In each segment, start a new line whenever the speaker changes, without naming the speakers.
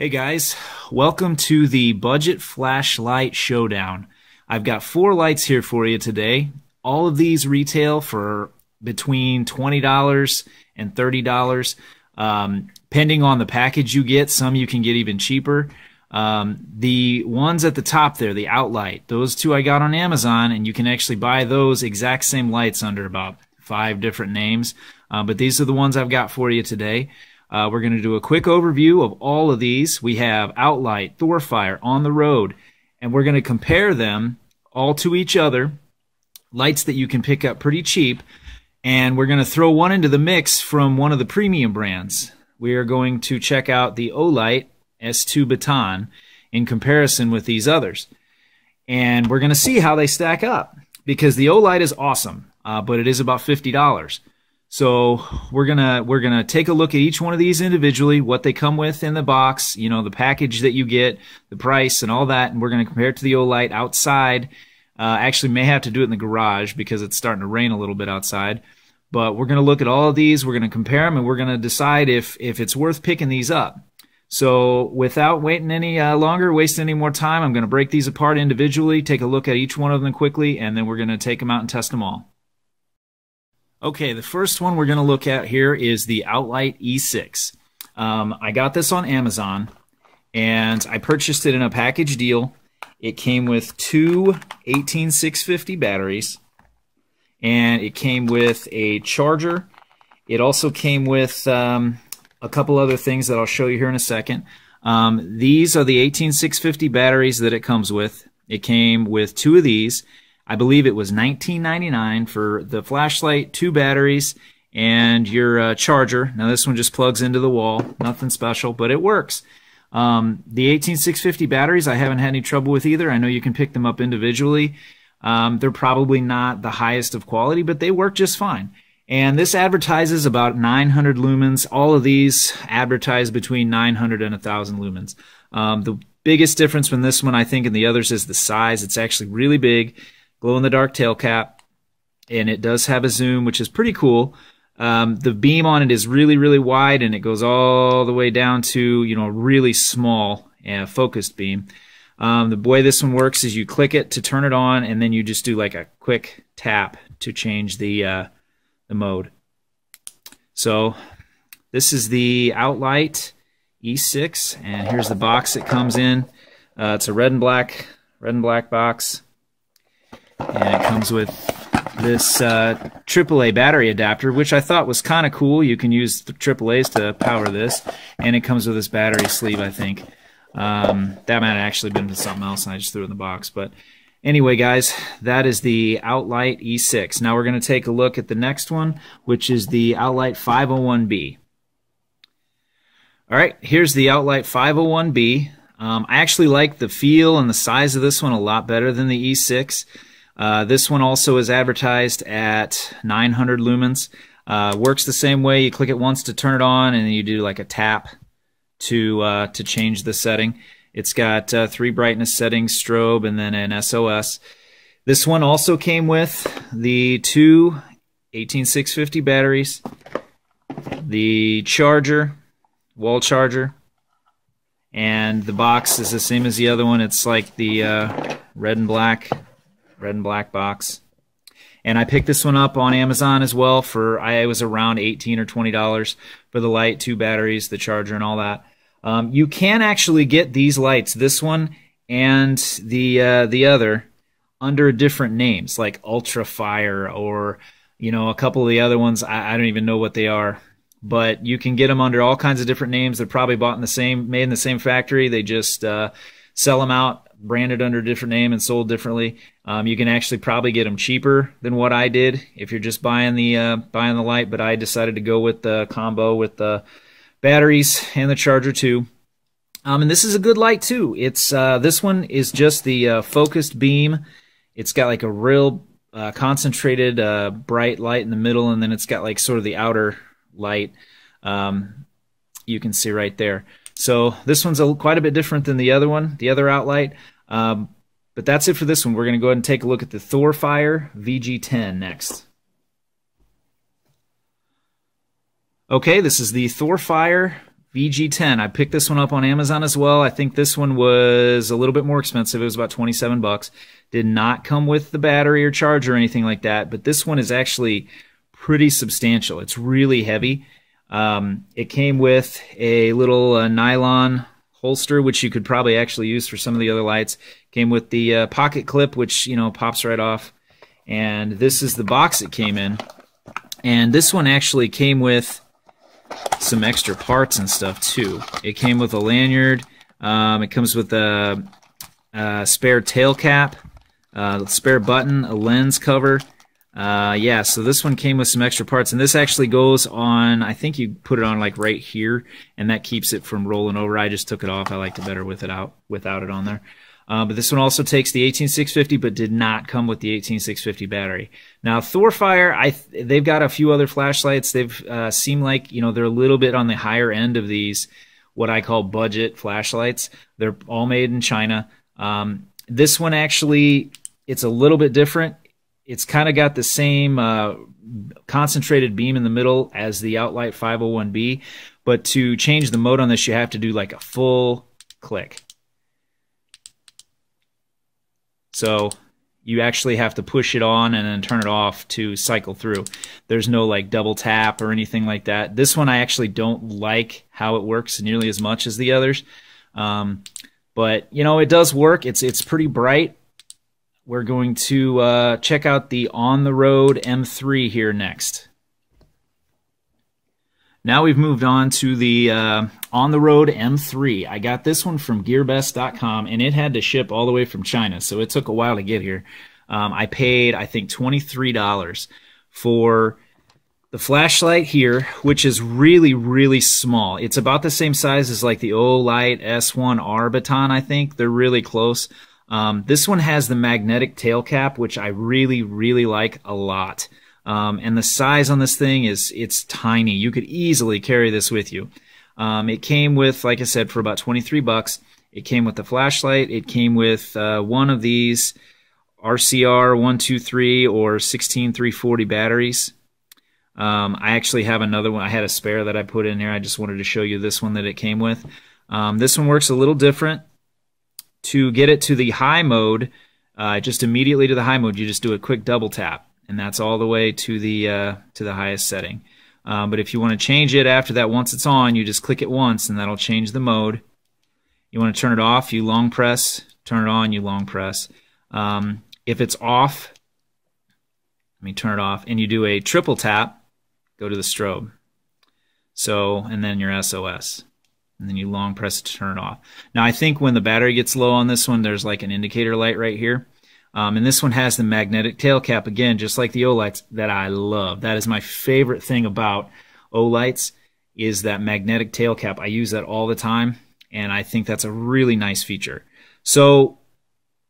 Hey guys, welcome to the Budget Flashlight Showdown. I've got 4 lights here for you today. All of these retail for between $20 and $30, depending on the package you get. Some you can get even cheaper. The ones at the top there, the Outlite, those 2 I got on Amazon, and you can actually buy those exact same lights under about 5 different names. But these are the ones I've got for you today. We're going to do a quick overview of all of these. We have Outlite, Thorfire, On the Road, and we're going to compare them all to each other. Lights that you can pick up pretty cheap, and we're going to throw one into the mix from one of the premium brands. We are going to check out the Olight S2 Baton in comparison with these others. And we're going to see how they stack up, because the Olight is awesome, but it is about $50. So we're gonna take a look at each one of these individually, what they come with in the box, you know, the package that you get, the price, and all that, and we're gonna compare it to the Olight outside. Actually, may have to do it in the garage because it's starting to rain a little bit outside. But we're gonna look at all of these, we're gonna compare them, and we're gonna decide if it's worth picking these up. So without waiting any longer, wasting any more time, I'm gonna break these apart individually, take a look at each one of them quickly, and then we're gonna take them out and test them all. Okay, the first one we're going to look at here is the Outlite E6. I got this on Amazon, and I purchased it in a package deal. It came with 2 18650 batteries, and it came with a charger. It also came with a couple other things that I'll show you here in a second. These are the 18650 batteries that it comes with. It came with 2 of these. I believe it was $19.99 for the flashlight, 2 batteries, and your charger. Now this one just plugs into the wall, nothing special, but it works. The 18650 batteries I haven't had any trouble with either. I know you can pick them up individually. They're probably not the highest of quality, but they work just fine. And this advertises about 900 lumens. All of these advertise between 900 and 1,000 lumens. The biggest difference from this one, I think, and the others is the size. It's actually really big. Glow-in-the-dark tail cap, and it does have a zoom, which is pretty cool. The beam on it is really, really wide, and it goes all the way down to, you know, a really small focused beam. The way this one works is you click it to turn it on, and then you just do like a quick tap to change the mode. So this is the Outlite E6, and here's the box it comes in. It's a red and black box. And it comes with this AAA battery adapter, which I thought was kind of cool. You can use the AAAs to power this. And it comes with this battery sleeve, I think. That might have actually been something else, and I just threw it in the box. But anyway, guys, that is the Outlite E6. Now we're going to take a look at the next one, which is the Outlite 501B. All right, here's the Outlite 501B. I actually like the feel and the size of this one a lot better than the E6. This one also is advertised at 900 lumens. Works the same way. You click it once to turn it on, and then you do like a tap to change the setting. It's got 3 brightness settings, strobe, and then an SOS. This one also came with the 2 18650 batteries, the charger, wall charger, and the box is the same as the other one. It's like the red and black box. And I picked this one up on Amazon as well for, it was around $18 or $20 for the light, 2 batteries, the charger, and all that. You can actually get these lights, this one and the other, under different names, like Ultrafire, or, you know, a couple of the other ones. I don't even know what they are. But you can get them under all kinds of different names. They're probably bought in the same, made in the same factory. They just sell them out, branded under a different name and sold differently. You can actually probably get them cheaper than what I did if you're just buying the light. But I decided to go with the combo with the batteries and the charger too. And this is a good light too. It's this one is just the focused beam. It's got like a real concentrated bright light in the middle, and then it's got like sort of the outer light you can see right there. So this one's quite a bit different than the other one, the other Outlite. But that's it for this one. We're going to go ahead and take a look at the Thorfire VG10 next. Okay, this is the Thorfire VG10. I picked this one up on Amazon as well. I think this one was a little bit more expensive. It was about 27 bucks. Did not come with the battery or charger or anything like that, but this one is actually pretty substantial. It's really heavy. It came with a little nylon holster, which you could probably actually use for some of the other lights. Came with the pocket clip, which, you know, pops right off. And this is the box it came in. And this one actually came with some extra parts and stuff too. It came with a lanyard. It comes with a spare tail cap, a spare button, a lens cover. Yeah, so this one came with some extra parts, and this actually goes on, I think you put it on like right here, and that keeps it from rolling over. I just took it off. I liked it better with it out, without it on there. But this one also takes the 18650, but did not come with the 18650 battery. Now, Thorfire, they've got a few other flashlights. They've seem like, you know, they're a little bit on the higher end of these, what I call budget flashlights. They're all made in China. This one actually, it's a little bit different. It's kind of got the same concentrated beam in the middle as the Outlite 501B, but to change the mode on this, you have to do like a full click. So you actually have to push it on and then turn it off to cycle through. There's no like double tap or anything like that. This one I actually don't like how it works nearly as much as the others. But you know, it does work. It's pretty bright. We're going to check out the On the Road M3 here next. Now we've moved on to the On the Road M3. I got this one from GearBest.com, and it had to ship all the way from China, so it took a while to get here. I paid, I think, $23 for the flashlight here, which is really, really small. It's about the same size as like the Olight S1 Baton, I think. They're really close. This one has the magnetic tail cap, which I really, really like a lot. And the size on this thing it's tiny. You could easily carry this with you. It came with, like I said, for about 23 bucks. It came with the flashlight. It came with one of these RCR 123 or 16340 batteries. I actually have another one. I had a spare that I put in there. I just wanted to show you this one that it came with. This one works a little different. To get it to the high mode, just immediately to the high mode, you just do a quick double tap, and that's all the way to the highest setting. But if you want to change it after that, once it's on, you just click it once, and that'll change the mode. You want to turn it off, you long press. Turn it on, you long press. If it's off, let me turn it off, and you do a triple tap, go to the strobe. So, and then your SOS. And then you long press it to turn it off. Now, I think when the battery gets low on this one, there's like an indicator light right here. And this one has the magnetic tail cap, again, just like the Olights, that I love. That is my favorite thing about Olights, is that magnetic tail cap. I use that all the time, and I think that's a really nice feature. So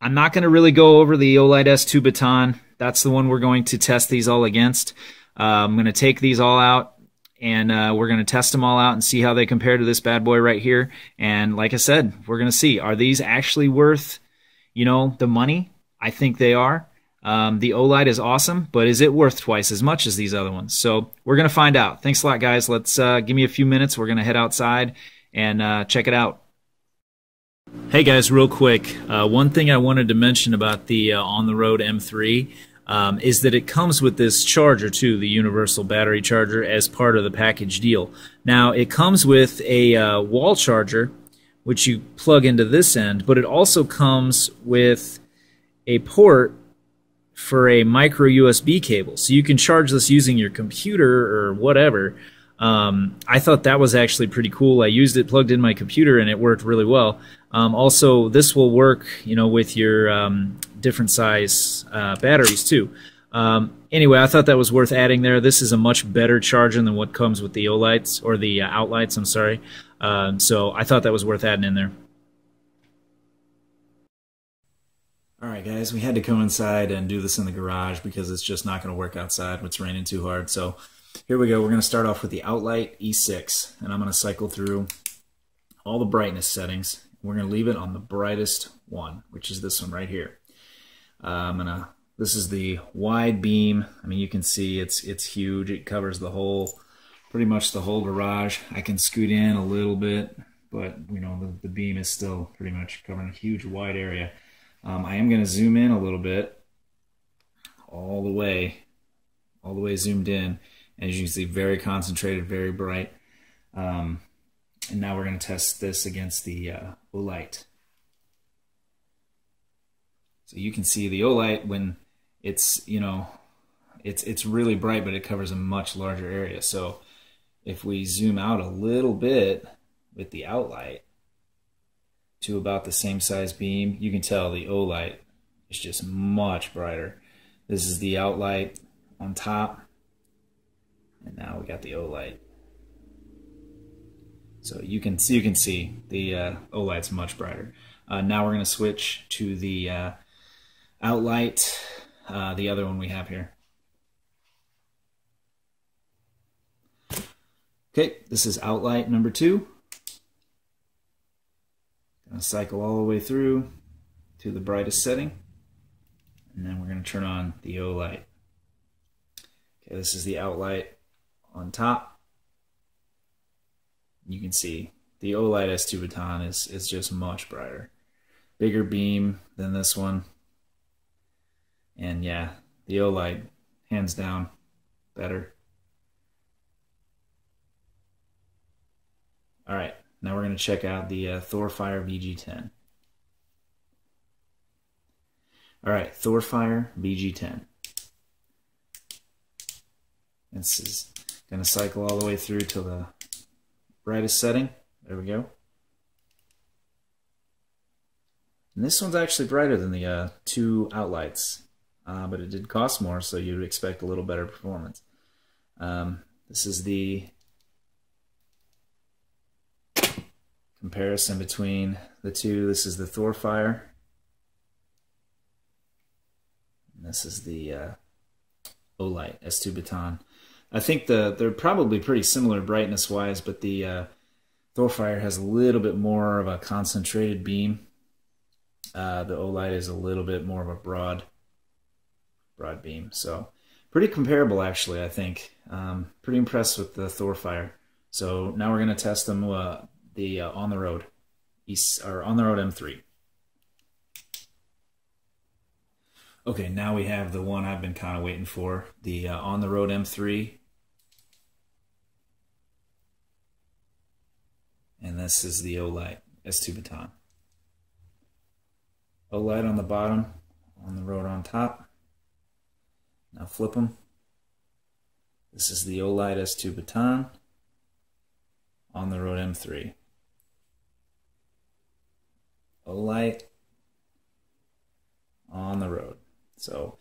I'm not going to really go over the Olight S2 Baton. That's the one we're going to test these all against. I'm going to take these all out, and we're going to test them all out and see how they compare to this bad boy right here. And like I said, we're going to see, are these actually worth, you know, the money? I think they are. The Olight is awesome, but is it worth twice as much as these other ones? So we're going to find out. Thanks a lot, guys. Let's give me a few minutes. We're going to head outside and check it out. Hey, guys, real quick. One thing I wanted to mention about the On the Road M3 is that it comes with this charger too, the universal battery charger, as part of the package deal. Now, it comes with a wall charger, which you plug into this end, but it also comes with a port for a micro USB cable, so you can charge this using your computer or whatever. I thought that was actually pretty cool. I used it, plugged in my computer, and it worked really well. Also, this will work, you know, with your different size batteries too. Anyway, I thought that was worth adding there. This is a much better charger than what comes with the Olights, or the Outlites, I'm sorry. So I thought that was worth adding in there. Alright guys, we had to come inside and do this in the garage because it's just not going to work outside. It's raining too hard. So here we go. We're going to start off with the Outlite E6, and I'm going to cycle through all the brightness settings. We're going to leave it on the brightest one, which is this one right here. This is the wide beam. I mean, you can see it's huge. It covers the whole pretty much the whole garage. I can scoot in a little bit, but you know, the beam is still pretty much covering a huge wide area. I am going to zoom in a little bit, all the way zoomed in. As you can see, very concentrated, very bright. And now we're going to test this against the Outlite. So you can see the Outlite, when it's, you know, it's really bright, but it covers a much larger area. So if we zoom out a little bit with the Outlite to about the same size beam, you can tell the Outlite is just much brighter. This is the Outlite on top, and now we got the Outlite. So you can see the Outlite's much brighter. Now we're going to switch to the Outlite, the other one we have here. Okay, this is Outlite number 2. Gonna cycle all the way through to the brightest setting, and then we're gonna turn on the Outlite. Okay, this is the Outlite on top. You can see the Olight S2 Baton is just much brighter. Bigger beam than this one. And yeah, the Outlite, hands down, better. Alright, now we're going to check out the Thorfire VG10. Alright, Thorfire VG10. This is going to cycle all the way through to the brightest setting. There we go. And this one's actually brighter than the 2 Outlites, but it did cost more, so you'd expect a little better performance. This is the comparison between the two. This is the Thorfire, and this is the Outlite S2 Baton. I think they're probably pretty similar brightness-wise, but the Thorfire has a little bit more of a concentrated beam. The Outlite is a little bit more of a broad beam. So pretty comparable, actually, I think. Pretty impressed with the Thorfire. So now we're going to test them the on the road East, or on the road M3. Okay, now we have the one I've been kind of waiting for, the on the road M3. And this is the Outlite S2 Baton. Outlite on the bottom, on the road on top. Now flip them. This is the Outlite S2 Baton, on the road M3. Outlite on the road. So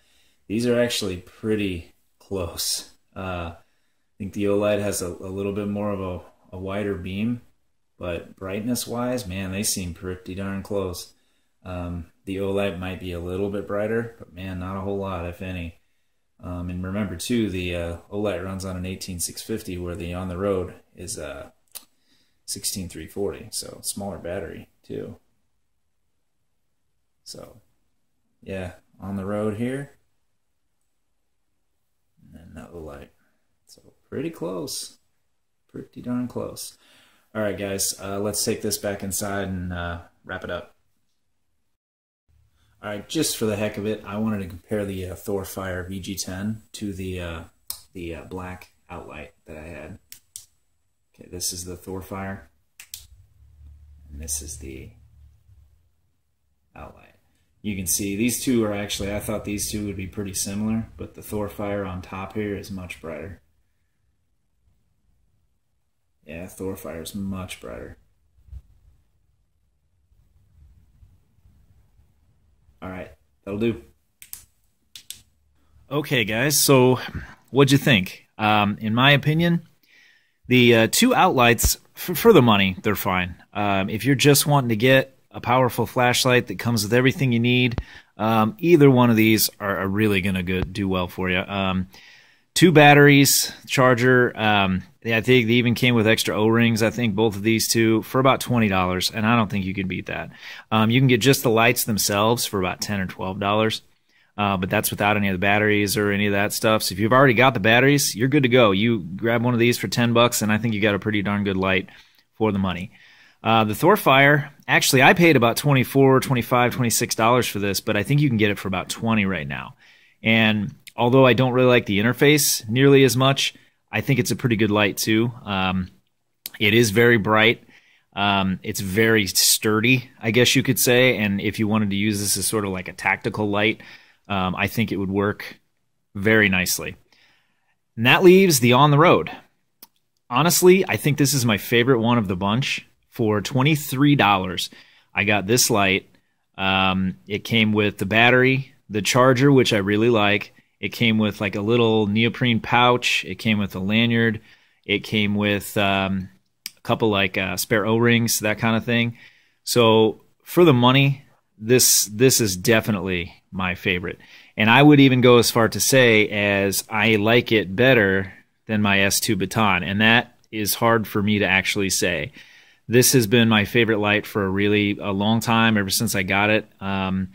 these are actually pretty close. I think the Outlite has a little bit more of a wider beam, but brightness-wise, man, they seem pretty darn close. The Outlite might be a little bit brighter, but man, not a whole lot, if any. And remember, too, the Outlite runs on an 18650, where the on the road is a 16340, so smaller battery, too. So, yeah, on the road here, and then that Outlite. So, pretty close. Pretty darn close. All right, guys, let's take this back inside and wrap it up. All right, just for the heck of it, I wanted to compare the Thorfire VG10 to the black Outlite that I had. Okay, this is the Thorfire, and this is the Outlite. You can see these two are actually, I thought these two would be pretty similar, but the Thorfire on top here is much brighter. Yeah, Thorfire is much brighter. All right, that'll do. Okay, guys, so what'd you think? In my opinion, the 2 Outlites, for the money, they're fine. If you're just wanting to get a powerful flashlight that comes with everything you need, either one of these are really going to do well for you. 2 batteries, charger. I think they even came with extra O-rings, I think, both of these two, for about $20, and I don't think you can beat that. You can get just the lights themselves for about $10 or $12. but that's without any of the batteries or any of that stuff. So if you've already got the batteries, you're good to go. You grab one of these for 10 bucks, and I think you got a pretty darn good light for the money. The Thorfire, actually, I paid about $24, $25, $26 for this, but I think you can get it for about $20 right now. And although I don't really like the interface nearly as much, I think it's a pretty good light too. It is very bright. It's very sturdy, I guess you could say. And if you wanted to use this as sort of like a tactical light, I think it would work very nicely. And that leaves the on the road. Honestly, I think this is my favorite one of the bunch. For $23, I got this light. It came with the battery, the charger, which I really like. It came with like a little neoprene pouch. It came with a lanyard. It came with a couple like spare O-rings, that kind of thing. So for the money, this is definitely my favorite. And I would even go as far to say as I like it better than my S2 Baton. And that is hard for me to actually say. This has been my favorite light for a long time, ever since I got it. And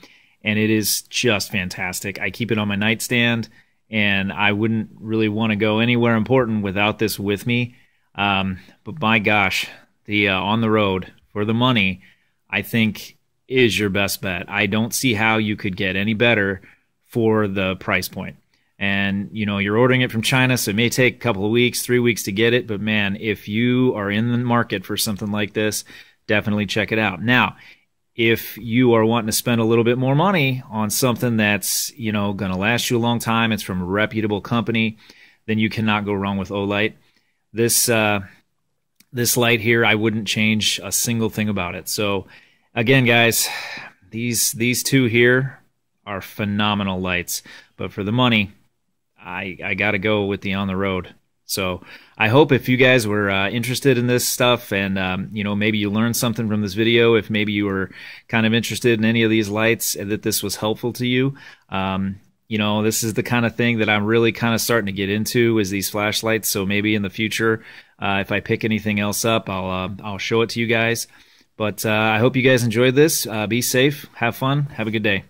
it is just fantastic. I keep it on my nightstand, and I wouldn't really want to go anywhere important without this with me. But my gosh, the on the road for the money, I think is your best bet. I don't see how you could get any better for the price point. And, you know, you're ordering it from China, so it may take a couple of weeks, 3 weeks to get it. But, man, if you are in the market for something like this, definitely check it out. Now, if you are wanting to spend a little bit more money on something that's, you know, going to last you a long time, it's from a reputable company, then you cannot go wrong with Outlite. This light here, I wouldn't change a single thing about it. So, again, guys, these two here are phenomenal lights. But for the money, I got to go with the on the road. So I hope if you guys were interested in this stuff and, you know, maybe you learned something from this video, if maybe you were kind of interested in any of these lights and that this was helpful to you. You know, this is the kind of thing that I'm really kind of starting to get into is these flashlights. So maybe in the future, if I pick anything else up, I'll show it to you guys. But I hope you guys enjoyed this. Be safe, have fun, have a good day.